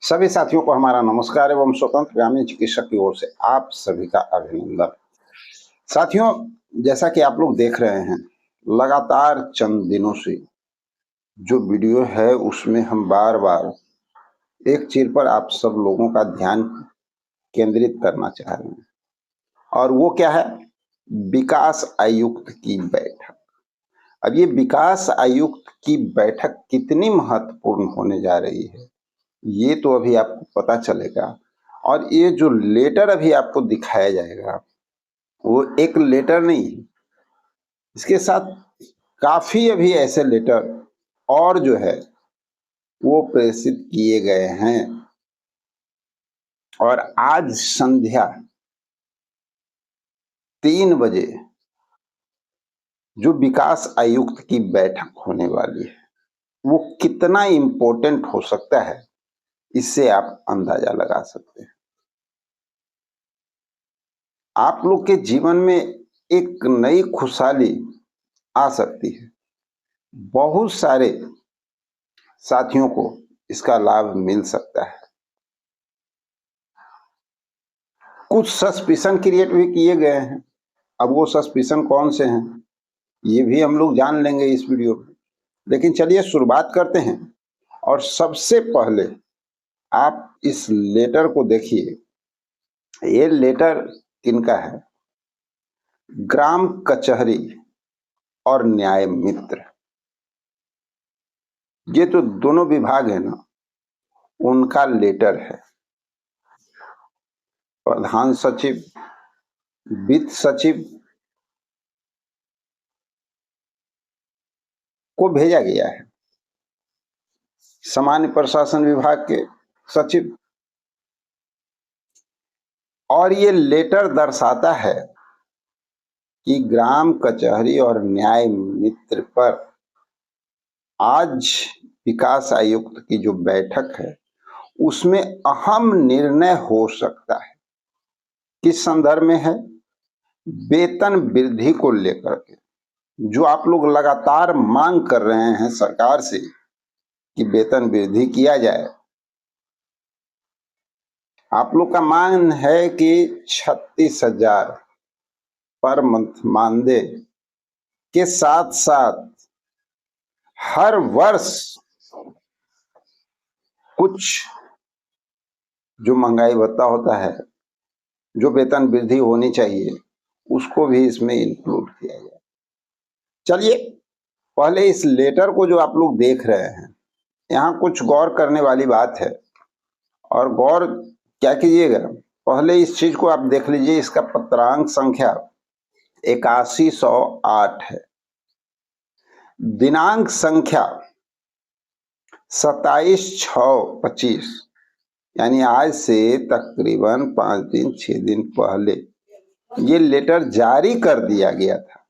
सभी साथियों को हमारा नमस्कार एवं स्वतंत्र ग्रामीण चिकित्सक की ओर से आप सभी का अभिनंदन। साथियों, जैसा कि आप लोग देख रहे हैं, लगातार चंद दिनों से जो वीडियो है उसमें हम बार-बार एक चीज़ पर आप सब लोगों का ध्यान केंद्रित करना चाह रहे हैं और वो क्या है? विकास आयुक्त की बैठक। अब ये विकास आयुक्त की बैठक कितनी महत्वपूर्ण होने जा रही है, ये तो अभी आपको पता चलेगा। और ये जो लेटर अभी आपको दिखाया जाएगा, वो एक लेटर नहीं है, इसके साथ काफ़ी अभी ऐसे लेटर और जो है वो प्रेषित किए गए हैं। और आज संध्या 3 बजे जो विकास आयुक्त की बैठक होने वाली है, वो कितना इम्पोर्टेंट हो सकता है, इससे आप अंदाजा लगा सकते हैं। आप लोग के जीवन में एक नई खुशहाली आ सकती है। बहुत सारे साथियों को इसका लाभ मिल सकता है। कुछ सस्पिशन क्रिएट भी किए गए हैं। अब वो सस्पिशन कौन से हैं, ये भी हम लोग जान लेंगे इस वीडियो में। लेकिन चलिए शुरुआत करते हैं। और सबसे पहले आप इस लेटर को देखिए। ये लेटर किनका है? ग्राम कचहरी और न्याय मित्र, ये तो दोनों विभाग है ना, उनका लेटर है। प्रधान सचिव, वित्त सचिव को भेजा गया है, सामान्य प्रशासन विभाग के सचिव। और ये लेटर दर्शाता है कि ग्राम कचहरी और न्याय मित्र पर आज विकास आयुक्त की जो बैठक है उसमें अहम निर्णय हो सकता है। किस संदर्भ में है? वेतन वृद्धि को लेकर के, जो आप लोग लगातार मांग कर रहे हैं सरकार से कि वेतन वृद्धि किया जाए। आप लोग का मांग है कि 36,000 पर मंथ मानदेय के साथ साथ हर वर्ष कुछ जो महंगाई भत्ता होता है, जो वेतन वृद्धि होनी चाहिए, उसको भी इसमें इंक्लूड किया जाए। चलिए पहले इस लेटर को जो आप लोग देख रहे हैं, यहाँ कुछ गौर करने वाली बात है। और गौर क्या कीजिएगा, पहले इस चीज को आप देख लीजिए। इसका पत्रांक संख्या 8108 है। दिनांक संख्या 27/6/25, यानी आज से तकरीबन 5 दिन 6 दिन पहले ये लेटर जारी कर दिया गया था,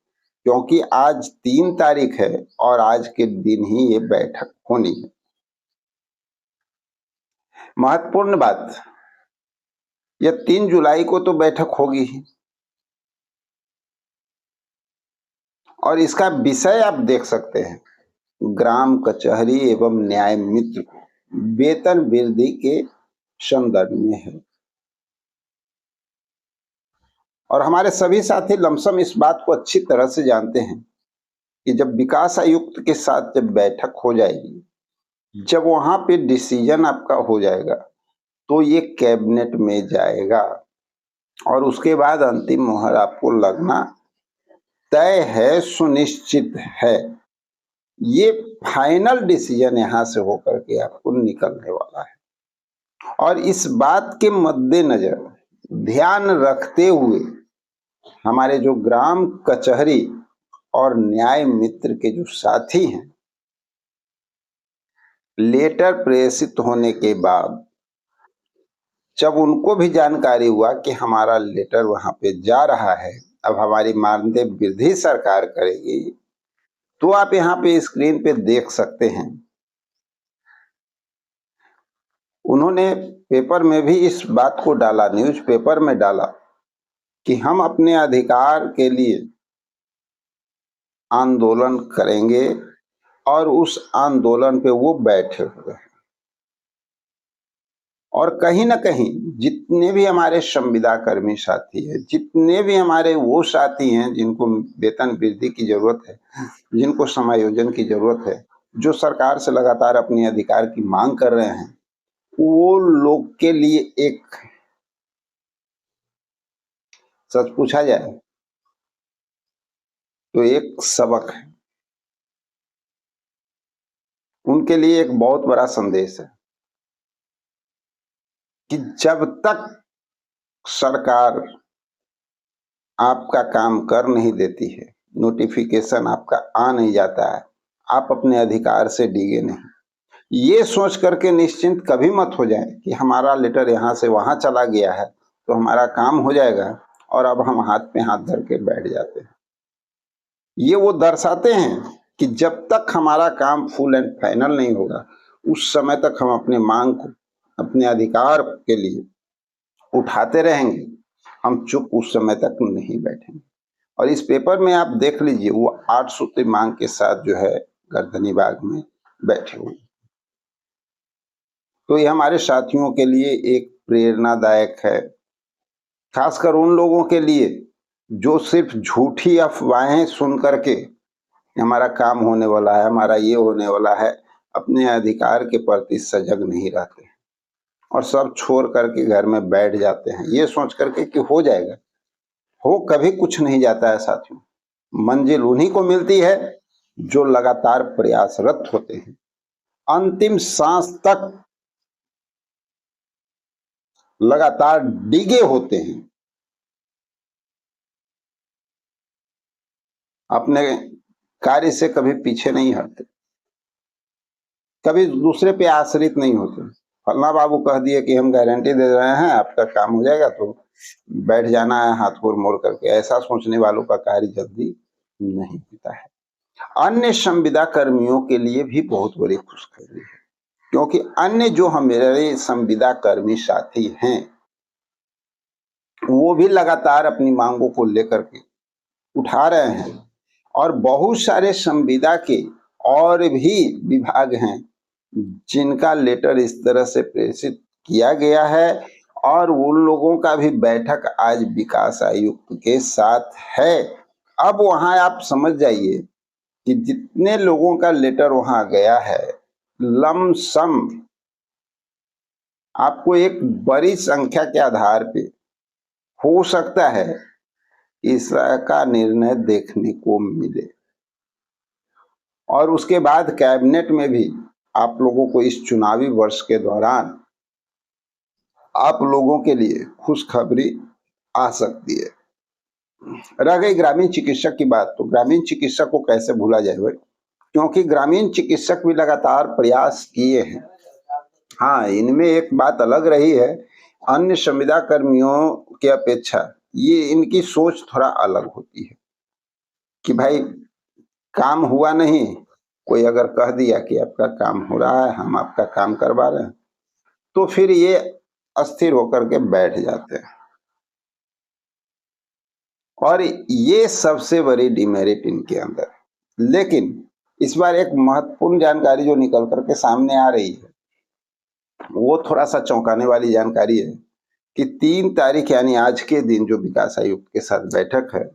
क्योंकि आज 3 तारीख है और आज के दिन ही ये बैठक होनी है। महत्वपूर्ण बात, यह 3 जुलाई को तो बैठक होगी ही। और इसका विषय आप देख सकते हैं, ग्राम कचहरी एवं न्याय मित्र को वेतन वृद्धि के संदर्भ में है। और हमारे सभी साथी लमसम इस बात को अच्छी तरह से जानते हैं कि जब विकास आयुक्त के साथ जब बैठक हो जाएगी, जब वहां पे डिसीजन आपका हो जाएगा, तो ये कैबिनेट में जाएगा और उसके बाद अंतिम मुहर आपको लगना तय है, सुनिश्चित है। ये फाइनल डिसीजन यहां से होकर के आपको निकलने वाला है। और इस बात के मद्देनजर ध्यान रखते हुए हमारे जो ग्राम कचहरी और न्याय मित्र के जो साथी हैं, लेटर प्रेषित होने के बाद जब उनको भी जानकारी हुआ कि हमारा लेटर वहां पे जा रहा है, अब हमारी मानदेय वृद्धि सरकार करेगी, तो आप यहाँ पे स्क्रीन पे देख सकते हैं। उन्होंने पेपर में भी इस बात को डाला, न्यूज़पेपर में डाला कि हम अपने अधिकार के लिए आंदोलन करेंगे और उस आंदोलन पे वो बैठे हुए हैं। और कहीं ना कहीं जितने भी हमारे संविदा कर्मी साथी हैं, जितने भी हमारे वो साथी हैं जिनको वेतन वृद्धि की जरूरत है, जिनको समायोजन की जरूरत है, जो सरकार से लगातार अपने अधिकार की मांग कर रहे हैं, वो लोग के लिए एक सच पूछा जाए तो एक सबक है। उनके लिए एक बहुत बड़ा संदेश है कि जब तक सरकार आपका काम कर नहीं देती है, नोटिफिकेशन आपका आ नहीं जाता है, आप अपने अधिकार से डिगे नहीं। ये सोच करके निश्चिंत कभी मत हो जाए कि हमारा लेटर यहाँ से वहां चला गया है तो हमारा काम हो जाएगा और अब हम हाथ पे हाथ धर के बैठ जाते हैं। ये वो दर्शाते हैं कि जब तक हमारा काम फुल एंड फाइनल नहीं होगा, उस समय तक हम अपने मांग को, अपने अधिकार के लिए उठाते रहेंगे। हम चुप उस समय तक नहीं बैठेंगे। और इस पेपर में आप देख लीजिए, वो 8 सूत्री मांग के साथ जो है गर्दनी बाग में बैठे हुए। तो ये हमारे साथियों के लिए एक प्रेरणादायक है, खासकर उन लोगों के लिए जो सिर्फ झूठी अफवाहें सुन करके हमारा काम होने वाला है, हमारा ये होने वाला है, अपने अधिकार के प्रति सजग नहीं रहते और सब छोड़ करके घर में बैठ जाते हैं ये सोच करके कि हो जाएगा। हो कभी कुछ नहीं जाता है साथियों। मंजिल उन्हीं को मिलती है जो लगातार प्रयासरत होते हैं, अंतिम सांस तक लगातार डिगे होते हैं, अपने कार्य से कभी पीछे नहीं हटते, कभी दूसरे पे आश्रित नहीं होते। फलना बाबू कह दिए कि हम गारंटी दे रहे हैं आपका काम हो जाएगा तो बैठ जाना है हाथ गोर मोड़ करके, ऐसा सोचने वालों का कार्य जल्दी नहीं होता है। अन्य संविदा कर्मियों के लिए भी बहुत बड़ी खुशखबरी है, क्योंकि अन्य जो हमारे संविदा कर्मी साथी हैं वो भी लगातार अपनी मांगों को लेकर के उठा रहे हैं और बहुत सारे संविदा के और भी विभाग हैं जिनका लेटर इस तरह से प्रेषित किया गया है और उन लोगों का भी बैठक आज विकास आयुक्त के साथ है। अब वहां आप समझ जाइए कि जितने लोगों का लेटर वहां गया है, लमसम आपको एक बड़ी संख्या के आधार पे हो सकता है इसका निर्णय देखने को मिले और उसके बाद कैबिनेट में भी आप लोगों को इस चुनावी वर्ष के दौरान आप लोगों के लिए खुशखबरी आ सकती है। रह गई ग्रामीण चिकित्सक की बात, तो ग्रामीण चिकित्सक को कैसे भूला जाए भाई, क्योंकि ग्रामीण चिकित्सक भी लगातार प्रयास किए हैं। हाँ, इनमें एक बात अलग रही है, अन्य संविदा कर्मियों की अपेक्षा ये इनकी सोच थोड़ा अलग होती है कि भाई काम हुआ नहीं, कोई अगर कह दिया कि आपका काम हो रहा है, हम आपका काम करवा रहे हैं, तो फिर ये अस्थिर होकर के बैठ जाते हैं और ये सबसे बड़ी डिमेरिट इनके अंदर। लेकिन इस बार एक महत्वपूर्ण जानकारी जो निकल करके सामने आ रही है वो थोड़ा सा चौंकाने वाली जानकारी है कि 3 तारीख यानी आज के दिन जो विकास आयुक्त के साथ बैठक है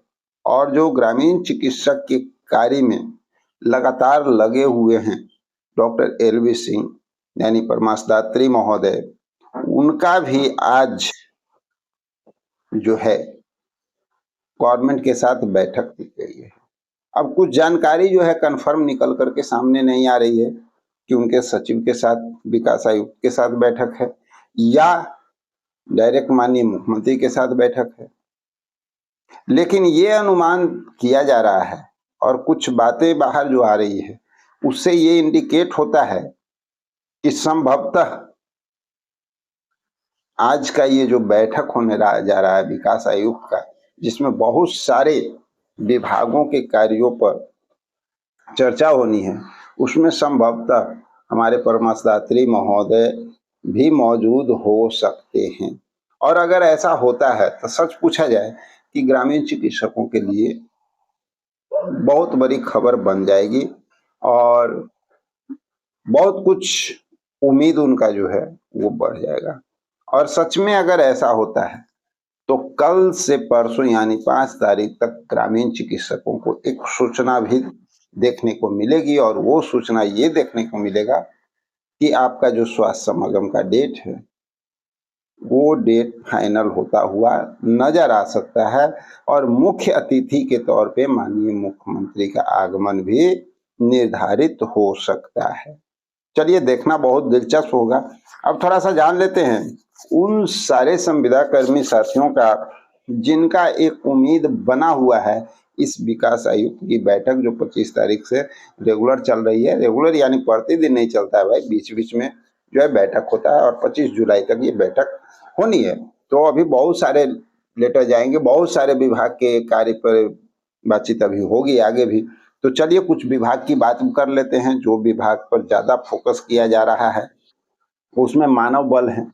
और जो ग्रामीण चिकित्सक के कार्य में लगातार लगे हुए हैं डॉक्टर एलवी सिंह यानी परमाशदात्री महोदय, उनका भी आज जो है गवर्नमेंट के साथ बैठक की गई है। अब कुछ जानकारी जो है कंफर्म निकल करके सामने नहीं आ रही है कि उनके सचिव के साथ विकास आयुक्त के साथ बैठक है या डायरेक्ट माननीय मुख्यमंत्री के साथ बैठक है, लेकिन ये अनुमान किया जा रहा है और कुछ बातें बाहर जो आ रही है उससे ये इंडिकेट होता है कि संभवतः आज का ये जो बैठक होने जा रहा है विकास आयुक्त का, जिसमें बहुत सारे विभागों के कार्यों पर चर्चा होनी है, उसमें संभवतः हमारे परमाशदात्री महोदय भी मौजूद हो सकते हैं। और अगर ऐसा होता है तो सच पूछा जाए कि ग्रामीण चिकित्सकों के लिए बहुत बड़ी खबर बन जाएगी और बहुत कुछ उम्मीद उनका जो है वो बढ़ जाएगा। और सच में अगर ऐसा होता है तो कल से परसों यानी 5 तारीख तक ग्रामीण चिकित्सकों को एक सूचना भी देखने को मिलेगी, और वो सूचना ये देखने को मिलेगा कि आपका जो स्वास्थ्य समागम का डेट है वो डेट फाइनल होता हुआ नजर आ सकता है, और मुख्य अतिथि के तौर पे माननीय मुख्यमंत्री का आगमन भी निर्धारित हो सकता है। चलिए, देखना बहुत दिलचस्प होगा। अब थोड़ा सा जान लेते हैं उन सारे संविदा कर्मी साथियों का जिनका एक उम्मीद बना हुआ है इस विकास आयुक्त की बैठक जो 25 तारीख से रेगुलर चल रही है। रेगुलर यानी प्रतिदिन नहीं चलता है भाई, बीच बीच में जो है बैठक होता है, और 25 जुलाई तक ये बैठक होनी है। तो अभी बहुत सारे लेटर जाएंगे, बहुत सारे विभाग के कार्य पर बातचीत अभी होगी आगे भी। तो चलिए कुछ विभाग की बात कर लेते हैं जो विभाग पर ज्यादा फोकस किया जा रहा है। उसमें मानव बल है,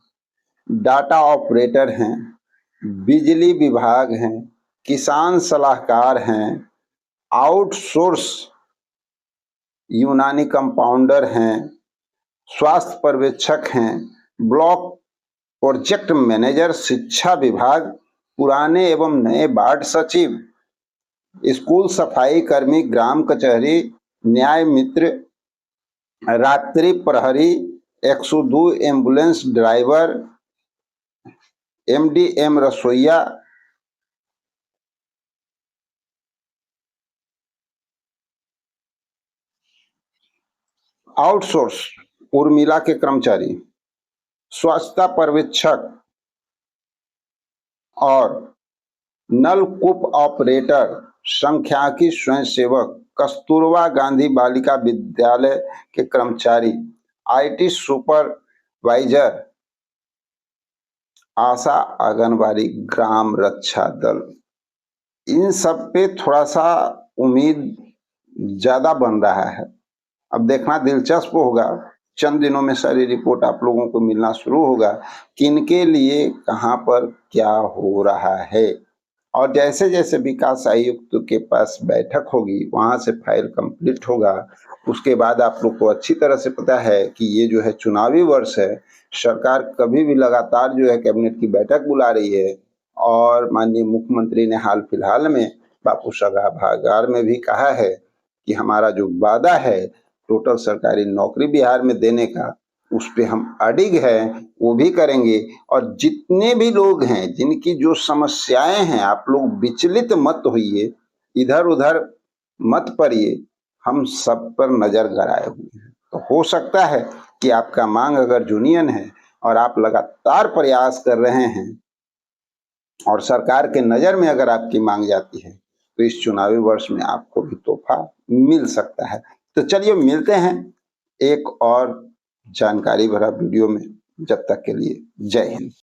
डाटा ऑपरेटर हैं, बिजली विभाग हैं, किसान सलाहकार हैं, आउटसोर्स यूनानी कंपाउंडर हैं, स्वास्थ्य पर्यवेक्षक हैं, ब्लॉक प्रोजेक्ट मैनेजर, शिक्षा विभाग, पुराने एवं नए वार्ड सचिव, स्कूल सफाई कर्मी, ग्राम कचहरी, न्याय मित्र, रात्रि प्रहरी, 102 एम्बुलेंस ड्राइवर, एमडीएम रसोईया, आउटसोर्स उर्मिला के कर्मचारी, स्वच्छता पर्यवेक्षक और नलकूप ऑपरेटर, सांख्यिकी स्वयंसेवक, कस्तूरबा गांधी बालिका विद्यालय के कर्मचारी, आईटी सुपरवाइजर, आशा आंगनबाड़ी, ग्राम रक्षा दल, इन सब पे थोड़ा सा उम्मीद ज्यादा बन रहा है। अब देखना दिलचस्प होगा, चंद दिनों में सारी रिपोर्ट आप लोगों को मिलना शुरू होगा किनके लिए कहां पर क्या हो रहा है। और जैसे जैसे विकास आयुक्त के पास बैठक होगी वहां से फाइल कंप्लीट होगा, उसके बाद आप लोग को अच्छी तरह से पता है कि ये जो है चुनावी वर्ष है, सरकार कभी भी लगातार जो है कैबिनेट की बैठक बुला रही है। और माननीय मुख्यमंत्री ने हाल फिलहाल में बापू सगा भागाड़ में भी कहा है कि हमारा जो वादा है टोटल सरकारी नौकरी बिहार में देने का, उस पे हम अडिग है, वो भी करेंगे। और जितने भी लोग हैं जिनकी जो समस्याएं हैं, आप लोग विचलित मत होइए, इधर उधर मत पड़िए, हम सब पर नजर गड़ाए हुए हैं। तो हो सकता है कि आपका मांग अगर जूनियन है और आप लगातार प्रयास कर रहे हैं और सरकार के नजर में अगर आपकी मांग जाती है तो इस चुनावी वर्ष में आपको भी तोहफा मिल सकता है। तो चलिए मिलते हैं एक और जानकारी भरा वीडियो में, जब तक के लिए जय हिंद।